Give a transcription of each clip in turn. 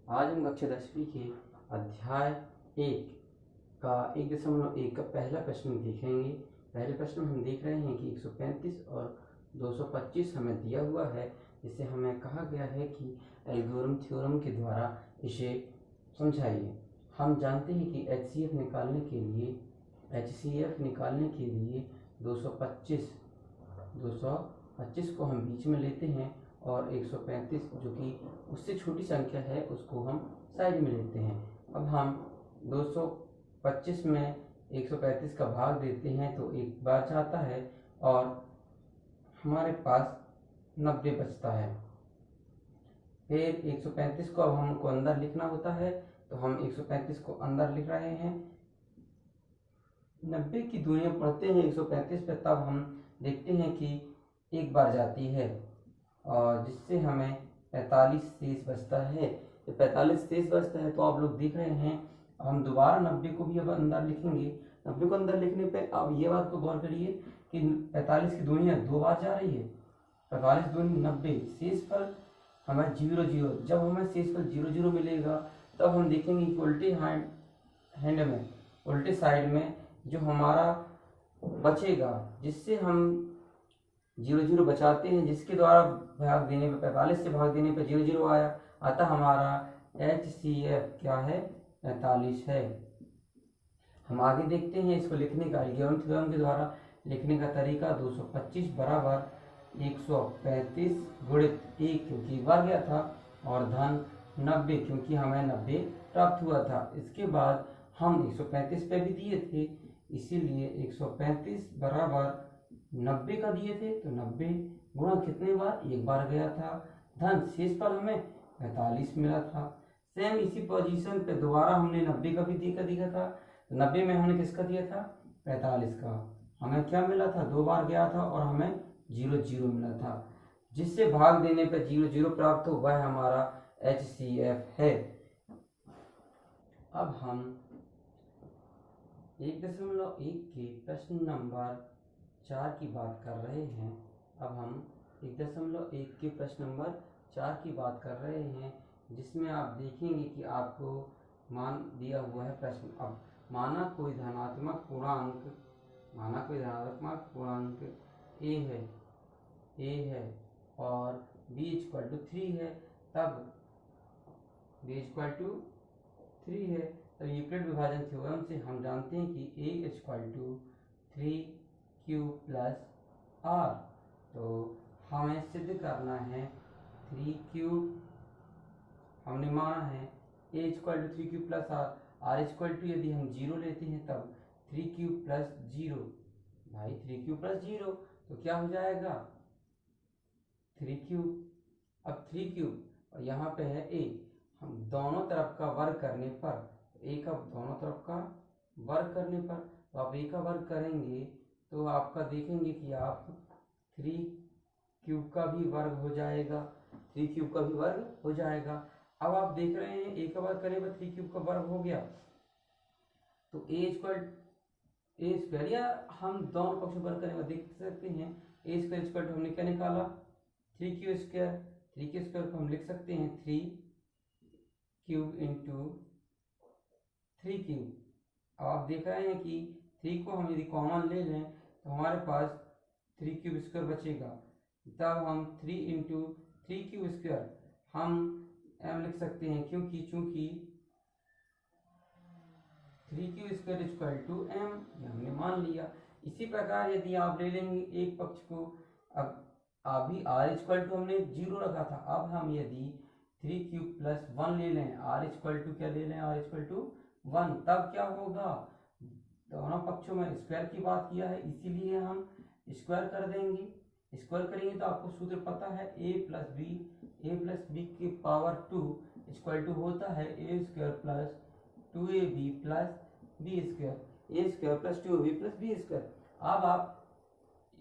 आज हम कक्षा 10वीं के अध्याय 1 का 1.1 का पहला प्रश्न देखेंगे। पहले प्रश्न में हम देख रहे हैं कि 135 और 225 हमें दिया हुआ है, जिसे हमें कहा गया है कि एल्गोरिथम थ्योरम के द्वारा इसे समझाइए। हम जानते हैं कि HCF निकालने के लिए 225 को हम बीच में लेते हैं और 135 जो कि उससे छोटी संख्या है उसको हम साइड में लेते हैं। अब हम 225 में 135 का भाग देते हैं तो एक बार जाता है और हमारे पास 90 बचता है। फिर 135 को अब हमको अंदर लिखना होता है, तो हम 135 को अंदर लिख रहे हैं। 90 की दूरियां पढ़ते हैं 135 पे, तब हम देखते हैं कि एक बार जाती है और जिससे हमें 45 शेष बचता है। जब 45 शेष बचता है तो आप लोग देख रहे हैं, हम दोबारा 90 को भी अब अंदर लिखेंगे। 90 को अंदर लिखने पे अब ये बात को गौर करिए कि 45 की दूरियां दो बार जा रही है। 45 दूनी 90, शेष फल हमें 0 जब हमें शेष फल 0 मिलेगा तब हम देखेंगे कि उल्टे साइड में जो हमारा बचेगा, जिससे हम 0 बचाते हैं, जिसके द्वारा भाग देने पे 45 से भाग देने पे 0 आया, अतः हमारा HCF क्या है, 45 है। हम आगे देखते हैं इसको लिखने का एल्गोरिथम थ्योरम के द्वारा लिखने का तरीका। 225 बराबर 135 गुणित 1 क्योंकि एक बार गया था और धन 90 क्योंकि हमें 90 प्राप्त हुआ था। इसके बाद हम 135 पे भी दिए थे, इसीलिए 135 बराबर 90 का दिए थे तो 90 गुणा कितने बार, एक बार गया था, धन शेष पर हमें 45 मिला था। सेम इसी पोजीशन पे दोबारा हमने 90 का भी दिया था। 90 में हमने किसका दिया था, 45 का। हमें क्या मिला था, दो बार गया था और हमें 0 मिला था, जिससे भाग देने पर 0 प्राप्त हो, वह हमारा HCF है। अब हम 1.1 के प्रश्न नंबर 4 की बात कर रहे हैं। अब हम 1.1 के प्रश्न नंबर 4 की बात कर रहे हैं, जिसमें आप देखेंगे कि आपको मान दिया हुआ है प्रश्न। अब माना कोई धनात्मक पूर्णांक a है और b = 3 है, तब b = 3 है, तो यूक्लिड विभाजन थ्योरम से हम जानते हैं कि a = 3q + r। तो हमें सिद्ध करना है 3q, हमने माना है a = 3q + r = यदि हम 0 लेते हैं तब 3q + 0, भाई 3q + 0 तो क्या हो जाएगा 3q। अब 3q और यहाँ पे है a, हम दोनों तरफ का वर्ग करने पर a का दोनों तरफ का वर्ग करने पर तो आप a का वर्ग करेंगे तो आपका देखेंगे कि आप 3 का भी वर्ग हो जाएगा, 3 का भी वर्ग हो जाएगा। अब आप देख रहे हैं a का वर्ग करने पर 3 का वर्ग हो गया, तो a स्क्वायर, या हम दोनों पक्ष वर्ग करने पर देख सकते हैं a स्क्वायर हमने क्या निकाला 3q स्क्वायर। 3q स्क्वायर को हम लिख सकते हैं 3q × 3q। अब आप देख रहे हैं कि 3 को हम यदि कॉमन ले लें तो हमारे पास 3q स्क्वायर बचेगा, तब हम 3 × 3q स्क्वायर हम m लिख सकते हैं, क्योंकि चूंकि 3q स्क्वायर = m, हमने मान लिया। इसी प्रकार यदि आप ले लेंगे एक पक्ष को, अब अभी r = हमने 0 रखा था, अब हम यदि 3q + 1 ले लें, r = क्या ले लें, r = 1, तब क्या होगा, दोनों पक्षों में स्क्वायर की बात किया है इसीलिए हम स्क्वायर कर देंगे। स्क्वायर करेंगे तो आपको सूत्र पता है a + b की पावर 2 = होता है a² + 2ab + b², a² + 2ab + b²। अब आप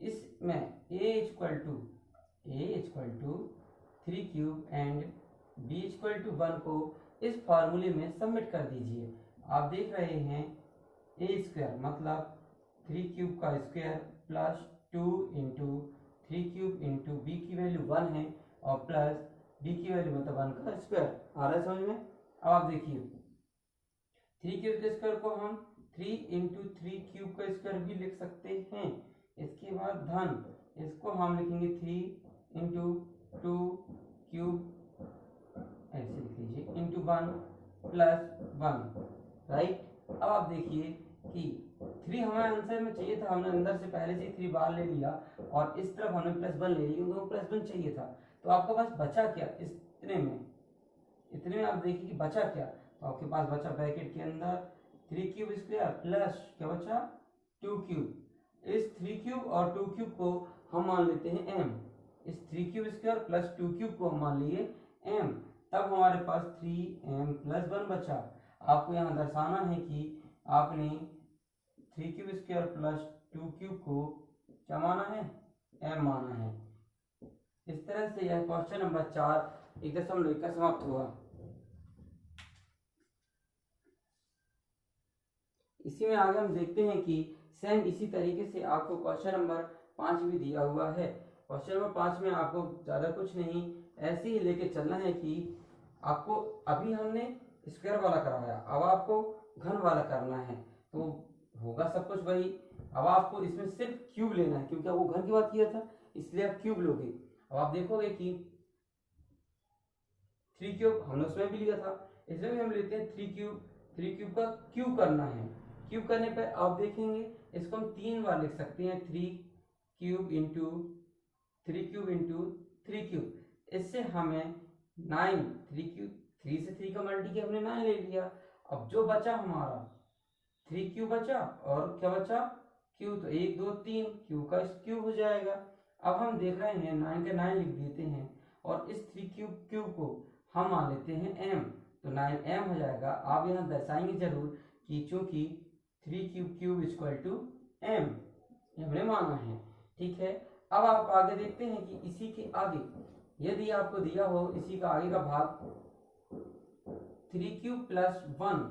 इसमें a = 3 एंड b = 1 को इस फार्मूले में सबमिट कर दीजिए। आप देख रहे हैं a² मतलब 3 का स्क्वायर + 2 × 3 × b की वैल्यू 1 है और प्लस b की वैल्यू मतलब 1 का स्क्वायर। आ रहा है समझ में। अब आप देखिए 3 क्यूब के स्क्वायर को हम 3 इंटू 3 क्यूब का स्क्वायर भी लिख सकते हैं। इसके बाद धन इसको हम लिखेंगे 3 इंटू 2 क्यूब ऐसे लिख लीजिए इंटू 1 प्लस 1 राइट। अब आप देखिए कि 3 हमें आंसर में चाहिए था, हमने अंदर से पहले से 3 बाहर ले लिया और इस तरफ हमने प्लस 1 ले लिया क्योंकि प्लस 1 चाहिए था। तो आपके पास बचा क्या इतने में आप देखिए कि बचा क्या, तो आपके पास बचा ब्रैकेट के अंदर 3 क्यूब स्क्वायर प्लस क्या बचा 2 क्यूब। इस 3 क्यूब और 2 क्यूब को हम मान लेते हैं m। इस 3 क्यूब स्क्वायर प्लस 2 क्यूब को हम मान लिए m, तब हमारे पास 3m प्लस 1 बचा। आपको यहाँ दर्शाना है कि आपने 3 क्यूब स्क्वायर प्लस 2 क्यूब को क्या माना है, m माना है। इस तरह से यह क्वेश्चन नंबर 4 1.1 का समाप्त हुआ। इसी में आगे हम देखते हैं कि सेम इसी तरीके से आपको क्वेश्चन नंबर 5 भी दिया हुआ है। क्वेश्चन नंबर 5 में आपको ज़्यादा कुछ नहीं ऐसे ही लेके चलना है कि आपको अभी हमने स्क्वायर वाला कराया, अब आपको घन वाला करना है, तो होगा सब कुछ वही। अब आपको इसमें सिर्फ क्यूब लेना है क्योंकि आपको घन की बात किया था, इसलिए आप क्यूब लोगे। अब आप देखोगे कि 3 क्यूब हमने उसमें भी लिया था, इसमें भी हम लेते हैं 3 क्यूब का क्यूब करना है। क्यूब करने पर आप देखेंगे इसको हम 3 बार लिख सकते हैं, 3 cube into 3 cube into 3 cube. इससे हमें 9 3 क्यूब 3 से 3 का मल्टी किया हमने 9 ले लिया। अब जो बचा हमारा 3 क्यूब बचा और क्या बचा क्यूब, तो 1 2 3 क्यूब का क्यूब हो जाएगा। अब हम देख रहे हैं 9 के 9 लिख देते हैं और इस 3 क्यूब को हम मान लेते हैं m, तो 9m हो जाएगा। आप यहाँ दर्शाएंगे जरूर कि चूंकि 3 क्यूब इक्वल टू m, ये हमने माना है, ठीक है। अब आप आगे देखते हैं कि इसी के आगे यदि आपको दिया हो इसी का आगे का भाग 3 क्यूब प्लस 1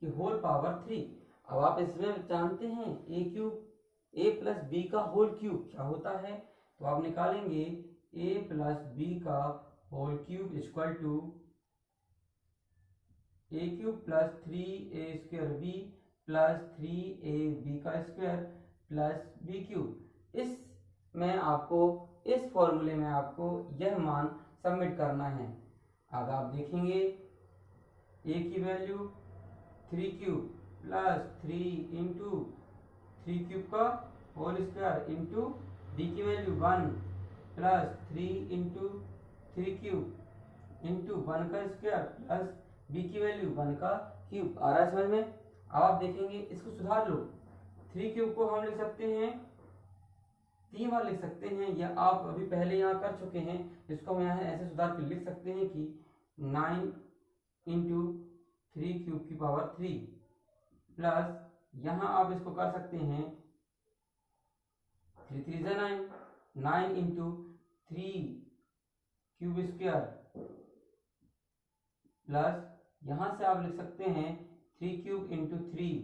की होल पावर 3। अब आप इसमें जानते हैं a प्लस बी का होल क्यूब क्या होता है, तो आप निकालेंगे a प्लस बी का whole cube equal to a cube plus 3a square b plus 3ab का स्क्वायर प्लस b क्यूब। इसमें आपको इस फॉर्मूले में आपको यह मान सबमिट करना है। अब आप देखेंगे a की value 3 cube plus 3 into 3 cube का होल स्क्वायर इंटू b की value 1 plus 3 into 3 cube into 1 का स्क्वायर प्लस b की वैल्यू 1 का क्यूब। आ रहा है समझ में। अब आप देखेंगे इसको सुधार लो, 3 क्यूब को हम लिख सकते हैं 3 बार लिख सकते हैं, या आप अभी पहले यहाँ कर चुके हैं, इसको हम यहाँ ऐसे सुधार कर लिख सकते हैं कि 9 इंटू 3 क्यूब की पावर 3 प्लस यहाँ आप इसको कर सकते हैं 3 3 जा 9 इंटू 3 क्यूब स्क्वायर प्लस यहाँ से आप लिख सकते हैं 3 क्यूब इंटू 3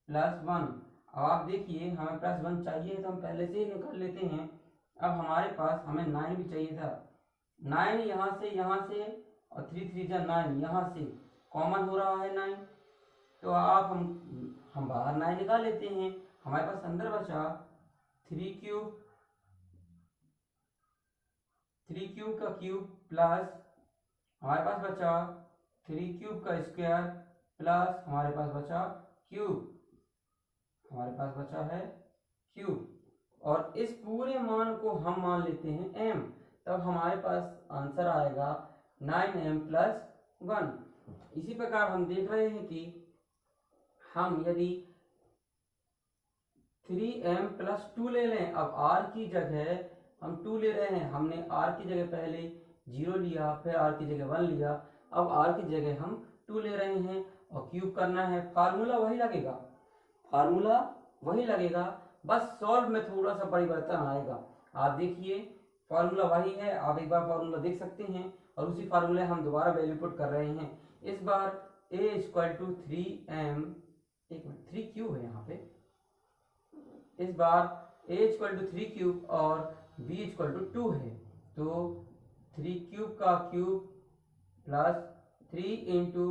प्लस 1। अब आप देखिए हमें प्लस 1 चाहिए तो हम पहले से ही निकाल लेते हैं। अब हमारे पास हमें 9 भी चाहिए था, 9 यहाँ से और 3 3 जा 9 यहाँ से कॉमन हो रहा है 9, तो आप हम बाहर 9 निकाल लेते हैं। हमारे पास अंदर बचा 3 क्यूब का क्यूब प्लस हमारे पास बचा 3 क्यूब का स्क्वायर प्लस हमारे पास बचा क्यूब, हमारे पास बचा है क्यूब, और इस पूरे मान को हम मान लेते हैं m, तब हमारे पास आंसर आएगा 9m प्लस 1। इसी प्रकार हम देख रहे हैं कि हम यदि 3m प्लस 2 ले लें, अब r की जगह हम 2 ले रहे हैं, हमने r की जगह पहले 0 लिया, फिर r की जगह 1 लिया, अब r की जगह हम 2 ले रहे हैं और क्यूब करना है। फार्मूला वही लगेगा, बस सॉल्व में थोड़ा सा परिवर्तन आएगा। आप देखिए फार्मूला वही है, आप एक बार फार्मूला देख सकते हैं और उसी फार्मूले हम दोबारा वैल्यू पुट कर रहे हैं। इस बार a equal to 3m, 3 cube है यहाँ पे, इस बार a इक्वल टू 3 क्यूब और b इक्वल टू 2 है, तो 3 क्यूब का क्यूब प्लस 3 इंटू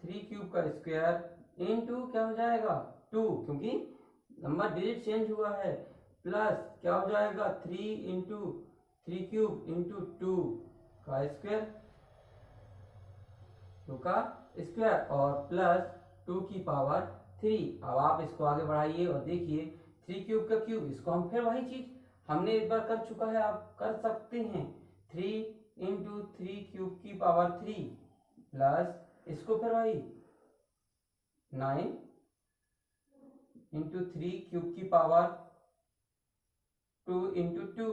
3 क्यूब का स्क्वायर इंटू क्या हो जाएगा 2, क्योंकि नंबर डिजिट चेंज हुआ है, प्लस क्या हो जाएगा 3 इंटू 3 क्यूब इंटू 2 का स्क्वायर, 2 का स्क्वायर और प्लस 2 की पावर 3। अब आप इसको आगे बढ़ाइए और देखिए 3 क्यूब का क्यूब, इसको हम फिर वही चीज हमने एक बार कर चुका है, आप कर सकते हैं 3 इंटू 3 क्यूब की पावर 3 प्लस इसको फिर वही 9 इंटू 3 क्यूब की पावर 2 इंटू 2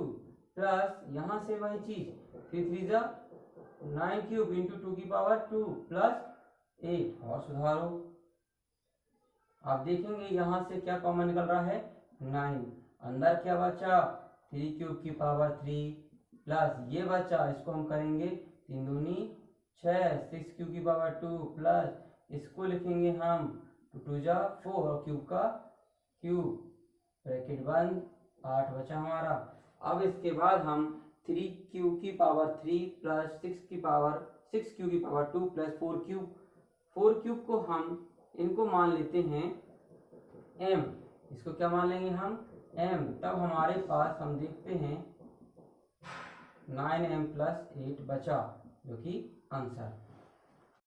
प्लस यहां से वही चीज 3 3 जा 9 क्यूब इंटू 2 की पावर 2 प्लस 8। और सुधारो, आप देखेंगे यहां से क्या कॉमन निकल रहा है 9, अंदर क्या बचा 3 क्यूब की पावर 3 प्लस ये बचा, इसको हम करेंगे 3 दूनी 6 6 क्यूब की पावर 2 प्लस इसको लिखेंगे हम 2 2 जा 4 और क्यूब का क्यूब ब्रैकेट बंद 8 बचा हमारा। अब इसके बाद हम 3 क्यूब की पावर 3 प्लस 6 क्यूब की पावर 2 प्लस 4 क्यूब को हम इनको मान लेते हैं m, इसको क्या मान लेंगे हम m, तब हमारे पास हम देखते हैं 9m प्लस 8 बचा, जो कि आंसर